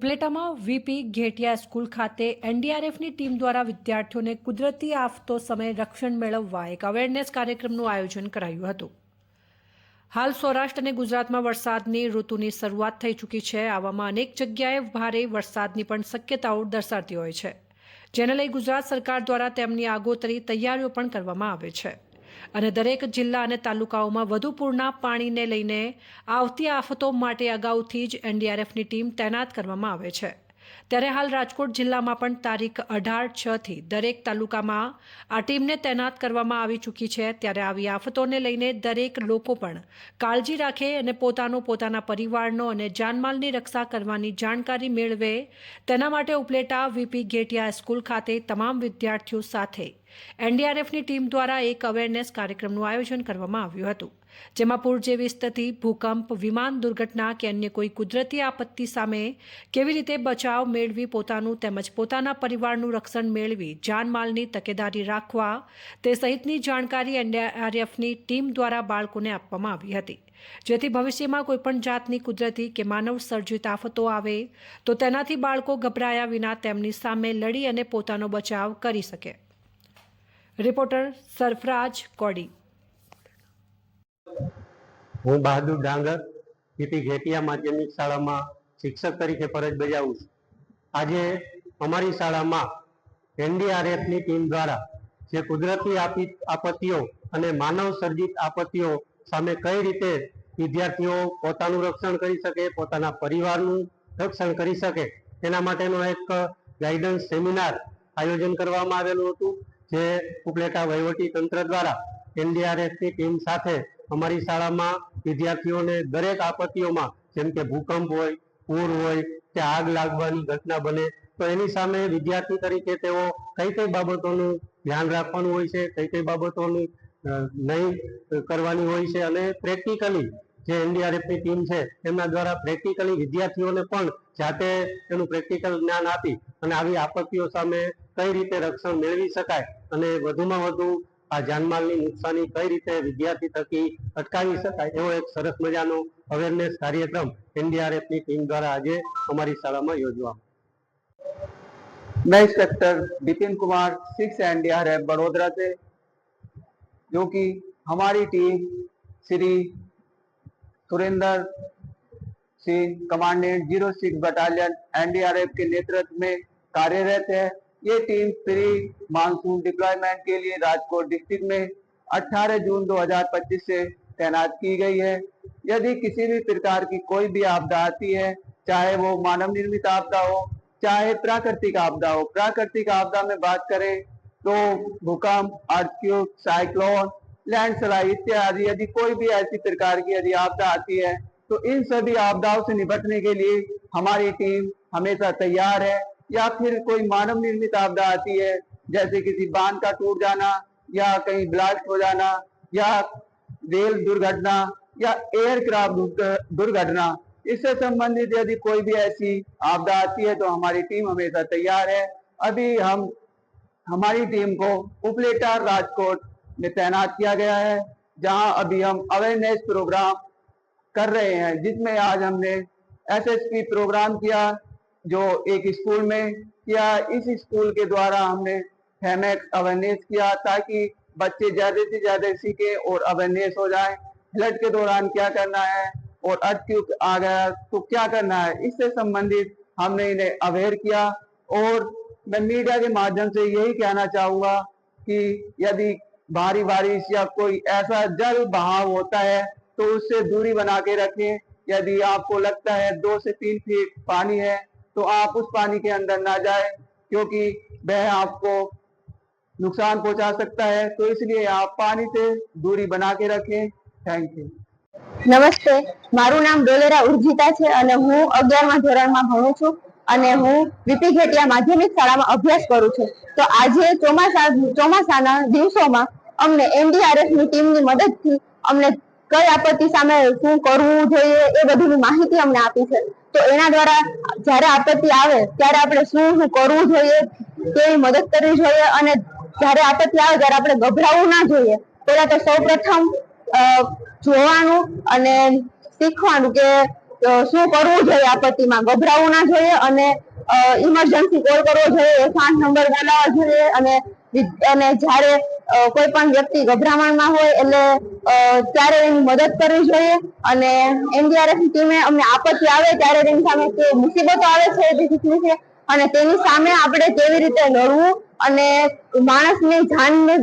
ઉપલેટામાં VP Ghetiya school ખાતે એનડીઆરએફની team દ્વારા વિદ્યાર્થીઓને કુદરતી આફતો સમયે રક્ષણ મેળવવા એક અવેરનેસ કાર્યક્રમનું આયોજન કરાયું હતું। હાલ સૌરાષ્ટ્ર અને ગુજરાતમાં વરસાદની ઋતુની શરૂઆત થઈ ચૂકી છે। આવામાં અનેક જગ્યાએ ભારે વરસાદની પણ શક્યતાઓ દર્શાતી હોય છે, જેને લઈ ગુજરાત સરકાર દ્વારા તેમની આગોતરી તૈયારીઓ પણ કરવામાં આવે છે અને દરેક જિલ્લા અને તાલુકાઓમાં વધુ પૂરના પાણીને લઈને આવતી આફતો માટે અગાઉથી જ એનડીઆરએફની ટીમ તૈનાત કરવામાં આવે છે। ત્યારે હાલ રાજકોટ જિલ્લામાં પણ તારીખ 18/6થી દરેક તાલુકામાં આ ટીમને તૈનાત કરવામાં આવી ચૂકી છે। ત્યારે આવી આફતોને લઈને દરેક લોકો પણ કાળજી રાખે અને પોતાના પરિવારનો અને જાનમાલની રક્ષા કરવાની જાણકારી મેળવે, તેના માટે ઉપલેટા વીપી ઘેટિયા સ્કૂલ ખાતે તમામ વિદ્યાર્થીઓ સાથે એનડીઆરએફની ટીમ દ્વારા એક અવેરનેસ કાર્યક્રમનું આયોજન કરવામાં આવ્યું હતું, જેમાં પૂર જેવી સ્થિતિ, ભૂકંપ, વિમાન દુર્ઘટના કે અન્ય કોઈ કુદરતી આપત્તિ સામે કેવી રીતે બચાવ મેળવી પોતાનું તેમજ પોતાના પરિવારનું રક્ષણ મેળવી જાનમાલની તકેદારી રાખવા તે સહિતની જાણકારી એનડીઆરએફની ટીમ દ્વારા બાળકોને આપવામાં આવી હતી, જેથી ભવિષ્યમાં કોઈપણ જાતની કુદરતી કે માનવ સર્જિત આફતો આવે તો તેનાથી બાળકો ગભરાયા વિના તેમની સામે લડી અને પોતાનો બચાવ કરી શકે। રિપોર્ટર સરફરાજ કોડી। હું બહાદુર ડાંગર વીપી ઘેટિયા માધ્યમિક શાળામાં શિક્ષક તરીકે ફરજ બજાવું છું। આજે અમારી શાળામાં એનડીઆરએફની ટીમ દ્વારા જે કુદરતી આપત્તિઓ અને માનવ સર્જિત આપત્તિઓ સામે કઈ રીતે વિદ્યાર્થીઓ પોતાનું રક્ષણ કરી શકે, પોતાના પરિવારનું રક્ષણ કરી શકે, તેના માટેનો એક ગાઈડન્સ સેમિનાર આયોજન કરવામાં આવેલું હતું, જે ઉપલેટા વહીવટી તંત્ર દ્વારા એનડીઆરએફની ટીમ સાથે અમારી શાળામાં વિદ્યાર્થીઓને દરેક આપત્તિઓમાં, જેમ કે ભૂકંપ હોય, પૂર હોય કે આગ લાગવાની ઘટના બને તો એની સામે વિદ્યાર્થી તરીકે તેઓ કઈ બાબતોનું ધ્યાન રાખવાનું હોય છે, કઈ બાબતોની નહીં કરવાની હોય છે, અને પ્રેક્ટિકલી જે એનડીઆરએફની ટીમ છે એમના દ્વારા પ્રેક્ટિકલી વિદ્યાર્થીઓને પણ જાતે એનું પ્રેક્ટિકલ જ્ઞાન આપી અને આવી આપત્તિઓ સામે કઈ રીતે રક્ષણ મેળવી શકાય અને વધુમાં વધુ આ જાનમાલની નુકસાની કઈ રીતે વિદ્યાર્થી થકી અટકાવી શકાય, એવો એક સરસ મજાનો અવેરનેસ કાર્યક્રમ एनडीआरएफ की टीम द्वारा आज हमारी शाला में योजना। मैं इंस्पेक्टर विपिन कुमार 6 एनडीआरएफ बड़ोदरा से, जो कि हमारी team Shri Surendra Singh commandant 06 battalion NDRF के नेतृत्व में कार्यरत है। ये टीम प्री मानसून डिप्लॉयमेंट के लिए राजकोट डिस्ट्रिक्ट में 18 जून 2025 से तैनात की गई है। यदि किसी भी प्रकार की कोई भी आपदा आती है, चाहे वो मानव निर्मित आपदा हो, चाहे प्राकृतिक आपदा हो, प्राकृतिक आपदा में बात करें तो भूकंप, अर्थक्वेक, साइक्लोन, लैंडस्लाइड इत्यादि, यदि कोई भी ऐसी प्रकार की यदि आपदा आती है तो इन सभी आपदाओं से निपटने के लिए हमारी टीम हमेशा तैयार है। या फिर कोई मानव निर्मित आपदा आती है, जैसे किसी बांध का टूट जाना या कहीं ब्लास्ट हो जाना या रेल दुर्घटना या एयरक्राफ्ट दुर्घटना, इससे संबंधित यदि कोई भी ऐसी आपदा आती है तो हमारी टीम हमेशा तैयार है। अभी हमारी टीम को उपलेटा राजकोट में तैनात किया गया है, जहां अभी हम अवेयरनेस प्रोग्राम कर रहे हैं, जिसमें आज हमने एसएसपी प्रोग्राम किया जो एक स्कूल में किया। इस स्कूल के द्वारा हमने फेमेक्स अवेयरनेस किया ताकि बच्चे ज्यादा से ज्यादा सीखे और अवेयरनेस हो जाए। फ्लड के दौरान क्या करना है और अर्थक्वेक आ गया तो क्या करना है, इससे संबंधित हमने इन्हें अवेयर किया। और मैं मीडिया के माध्यम से यही कहना चाहूंगा कि यदि भारी बारिश या कोई ऐसा जल बहाव होता है तो उससे दूरी बना के रखें। यदि आपको लगता है 2 से 3 फीट पानी है तो आप उस पानी के अंदर ना जाए, क्योंकि वह आपको नुकसान पहुंचा सकता है। तो इसलिए आप पानी से दूरी बना के रखें। Thank you. નમસ્તે, મારું નામ ડોલેરા ઉર્જિતા છે અને હું 11મા ધોરણમાં ભણું છું અને હું વીપી ઘેટિયા માધ્યમિક શાળામાં અભ્યાસ કરું છું। તો આજે ચોમાસાના દિવસોમાં અમને એનડીઆરએફની ટીમની મદદથી અમને કઈ આપત્તિ સામે શું કરવું જોઈએ એ બધીની માહિતી અમને આપી છે। તો એના દ્વારા જ્યારે આપત્તિ આવે ત્યારે આપણે શું કરવું જોઈએ, કેવી મદદ કરવી જોઈએ અને જ્યારે આપત્તિ આવે ત્યારે આપણે ગભરાવું ના જોઈએ। પહેલા તો સૌપ્રથમ જોવાનું અને શીખવાનું કે શું કરવું જોઈએ, આપત્તિમાં ગભરાવું ના જોઈએ અને ઇમરજન્સી કોલ કરવો જોઈએ, 108 નંબર બોલાવવા જોઈએ અને જ્યારે કોઈ પણ વ્યક્તિ ગભરામણમાં હોય એટલે ત્યારે એની મદદ કરવી જોઈએ. અને એનડીઆરએફ ની ટીમે અમને આપત્તિ આવે ત્યારે તેની સામે કે મુસીબતો આવે છે તે શીખવી છે અને તેની સામે આપણે કેવી રીતે લડવું અને માણસની જાનને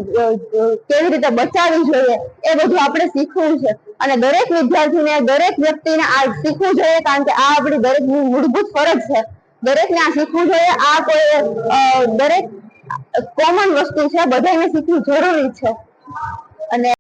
કેવી રીતે બચાવવી જોઈએ એ બધું આપણે શીખવું છે. અને દરેક વિદ્યાર્થીને, દરેક વ્યક્તિને આ શીખવું જોઈએ, કારણ કે આ આપણી દરેકની મૂળભૂત ફરજ છે. દરેકને આ શીખવું જોઈએ. આ કોઈ દરેક કોમન વસ્તુ છે, બધાને શીખવું જરૂરી છે. અને